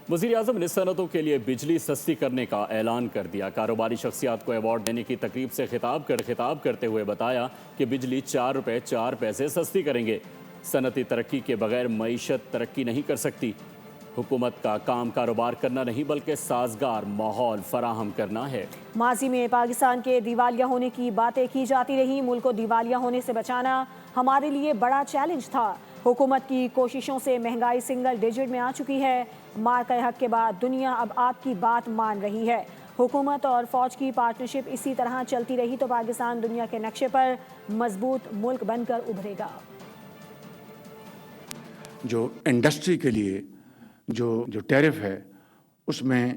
وزیر اعظم نے صنعتوں کے لیے بجلی سستی کرنے کا اعلان کر دیا۔ کاروباری شخصیات کو ایوارڈ دینے کی تقریب سے خطاب کرتے ہوئے بتایا کہ بجلی 4 روپے 4 پیسے سستی کریں گے۔ صنعتی ترقی کے بغیر معیشت ترقی نہیں کر سکتی۔ حکومت کا کام کاروبار کرنا نہیں بلکہ سازگار ماحول فراہم کرنا ہے۔ ماضی میں پاکستان کے دیوالیہ ہونے کی باتیں کی جاتی رہی۔ ملک کو دیوالیہ ہونے سے بچانا ہمارے لیے بڑا چیلنج تھا۔ حکومت کی کوششوں سے مہنگائی سنگل ڈیجٹ میں آ چکی ہے۔ مارکہ حق کے بعد دنیا اب آپ کی بات مان رہی ہے۔ حکومت اور فوج کی پارٹنرشپ اسی طرح چلتی رہی تو پاکستان دنیا کے نقشے پر مضبوط ملک بن کر ابھرے گا۔ جو انڈسٹری کے لیے جو ٹیرف ہے اس میں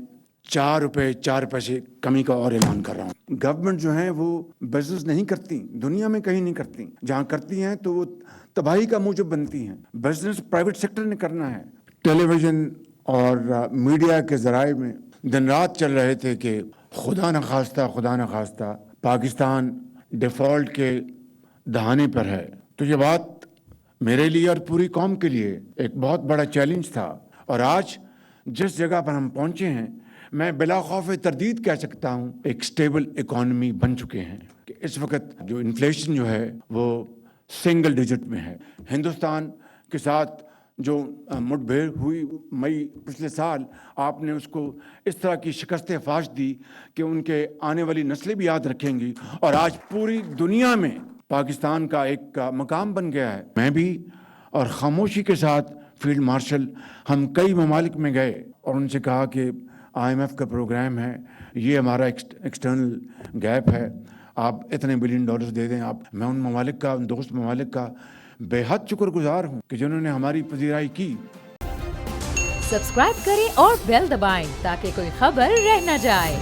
4 روپے 4 پیسے کمی کا اور اعلان کر رہا ہوں۔ گورنمنٹ جو ہیں وہ بزنس نہیں کرتی، دنیا میں کہیں نہیں کرتی۔ جہاں کرتی ہیں تو وہ تباہی کا موجب بنتی ہیں۔ بزنس پرائیویٹ سیکٹر نے کرنا ہے۔ ٹیلی ویژن اور میڈیا کے ذرائع میں دن رات چل رہے تھے کہ خدا نخواستہ پاکستان ڈیفالٹ کے دہانے پر ہے۔ تو یہ بات میرے لیے اور پوری قوم کے لیے ایک بہت بڑا چیلنج تھا، اور آج جس جگہ پر ہم پہنچے ہیں میں بلا خوف تردید کہہ سکتا ہوں ایک سٹیبل اکانومی بن چکے ہیں کہ اس وقت جو انفلیشن جو ہے وہ سنگل ڈیجٹ میں ہے۔ ہندوستان کے ساتھ جو مٹ بھیڑ ہوئی مئی پچھلے سال، آپ نے اس کو اس طرح کی شکست فاش دی کہ ان کے آنے والی نسلیں بھی یاد رکھیں گی، اور آج پوری دنیا میں پاکستان کا ایک مقام بن گیا ہے۔ میں بھی اور خاموشی کے ساتھ فیلڈ مارشل ہم کئی ممالک میں گئے اور ان سے کہا کہ IMF کا پروگرام ہے، یہ ہمارا ایکسٹرنل گیپ ہے، آپ اتنے $1 بلین دے دیں۔ میں ان ممالک کا، ان دوست ممالک کا بے حد شکر گزار ہوں کہ جنہوں نے ہماری پذیرائی کی۔ سبسکرائب کریں اور بیل دبائیں تاکہ کوئی خبر رہ نہ جائے۔